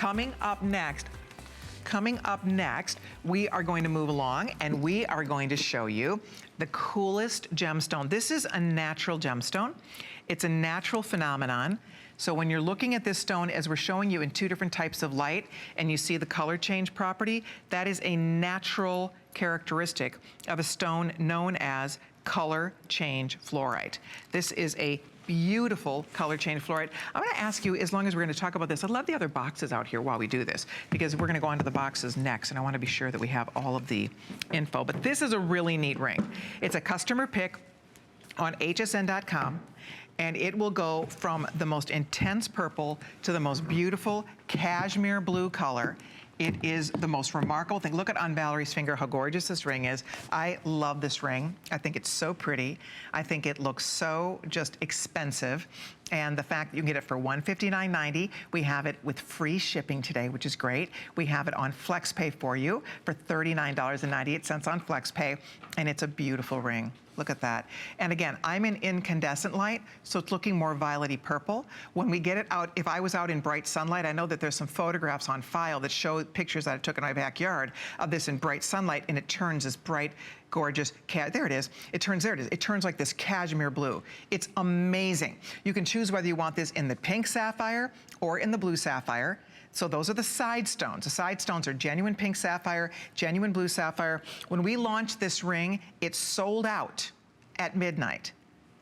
Coming up next, we are going to move along and we are going to show you the coolest gemstone. This is a natural gemstone. It's a natural phenomenon. So when you're looking at this stone, as we're showing you in two different types of light, and you see the color change property, that is a natural characteristic of a stone known as ColorChange Fluorite. This is a beautiful ColorChange Fluorite. I'm gonna ask you, as long as we're gonna talk about this, I'd love the other boxes out here while we do this, because we're gonna go on to the boxes next, and I wanna be sure that we have all of the info. But this is a really neat ring. It's a customer pick on hsn.com, and it will go from the most intense purple to the most beautiful cashmere blue color. It is the most remarkable thing. Look at on Valerie's finger how gorgeous this ring is. I love this ring. I think it's so pretty. I think it looks so just expensive. And the fact that you can get it for $159.90. We have it with free shipping today, which is great. We have it on FlexPay for you for $39.98 on FlexPay. And it's a beautiful ring. Look at that. And again, I'm in incandescent light, so it's looking more violet-y purple. When we get it out, if I was out in bright sunlight, I know that there's some photographs on file that show pictures that I took in my backyard of this in bright sunlight, and it turns this bright, gorgeous, there it is. It turns like this cashmere blue. It's amazing. You can choose whether you want this in the pink sapphire or in the blue sapphire. So those are the side stones. The side stones are genuine pink sapphire, genuine blue sapphire. When we launched this ring, it sold out at midnight.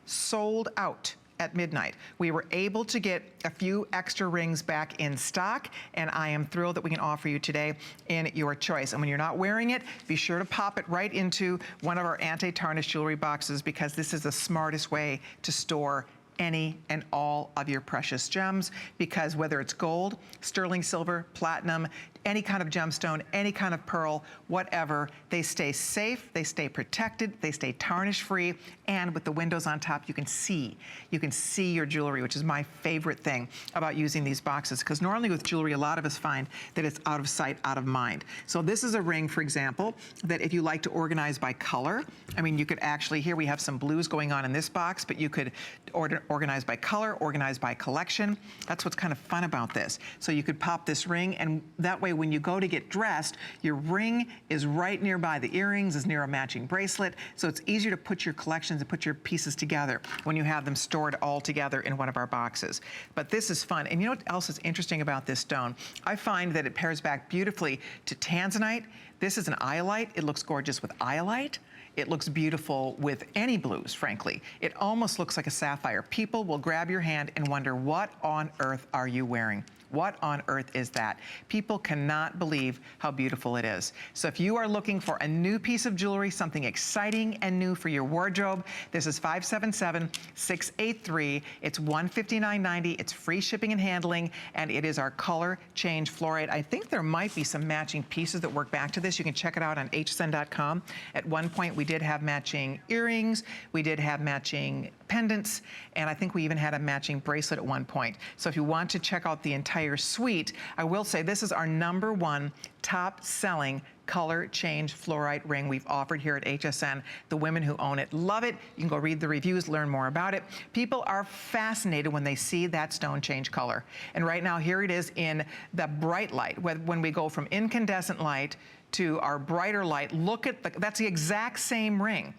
Sold out at midnight. We were able to get a few extra rings back in stock, and I am thrilled that we can offer you today in your choice. And when you're not wearing it, be sure to pop it right into one of our anti-tarnish jewelry boxes, because this is the smartest way to store any and all of your precious gems, because whether it's gold, sterling silver, platinum, any kind of gemstone, any kind of pearl, whatever, they stay safe, they stay protected, they stay tarnish free, and with the windows on top, you can see your jewelry, which is my favorite thing about using these boxes, because normally with jewelry, a lot of us find that it's out of sight, out of mind. So this is a ring, for example, that if you like to organize by color, I mean, you could actually, here we have some blues going on in this box, but you could organize by color, organize by collection. That's what's kind of fun about this. So you could pop this ring, and that way when you go to get dressed, your ring is right nearby the earrings, is near a matching bracelet, so it's easier to put your collections and put your pieces together when you have them stored all together in one of our boxes. But this is fun. And you know what else is interesting about this stone? I find that it pairs back beautifully to tanzanite. This is an iolite. It looks gorgeous with iolite. It looks beautiful with any blues, frankly. It almost looks like a sapphire. People will grab your hand and wonder, what on earth are you wearing? What on earth is that? People cannot believe how beautiful it is. So if you are looking for a new piece of jewelry, something exciting and new for your wardrobe, this is 577-683. It's $159.90. It's free shipping and handling, and it is our ColorChange Fluorite. I think there might be some matching pieces that work back to this. You can check it out on hsn.com. At one point, we did have matching earrings. We did have matching pendants, and I think we even had a matching bracelet at one point. So if you want to check out the entire suite, I will say this is our #1 top selling ColorChange Fluorite ring we've offered here at HSN. The women who own it love it. You can go read the reviews, learn more about it. People are fascinated when they see that stone change color. And right now, here it is in the bright light. When we go from incandescent light to our brighter light, look at that's the exact same ring.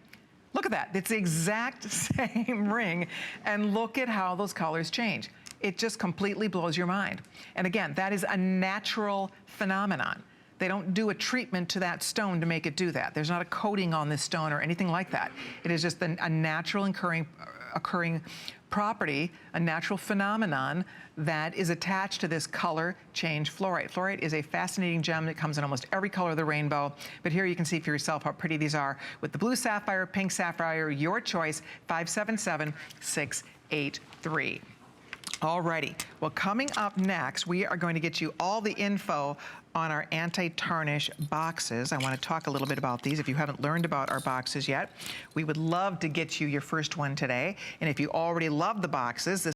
Look at that, it's the exact same ring, and look at how those colors change. It just completely blows your mind. And again, that is a natural phenomenon. They don't do a treatment to that stone to make it do that. There's not a coating on this stone or anything like that. It is just a natural occurring property, a natural phenomenon that is attached to this ColorChange Fluorite. Fluorite is a fascinating gem that comes in almost every color of the rainbow, but here you can see for yourself how pretty these are with the blue sapphire, pink sapphire, your choice, 577-683. Alrighty, well, coming up next, we are going to get you all the info on our anti-tarnish boxes. I want to talk a little bit about these. If you haven't learned about our boxes yet, we would love to get you your first one today. And if you already love the boxes,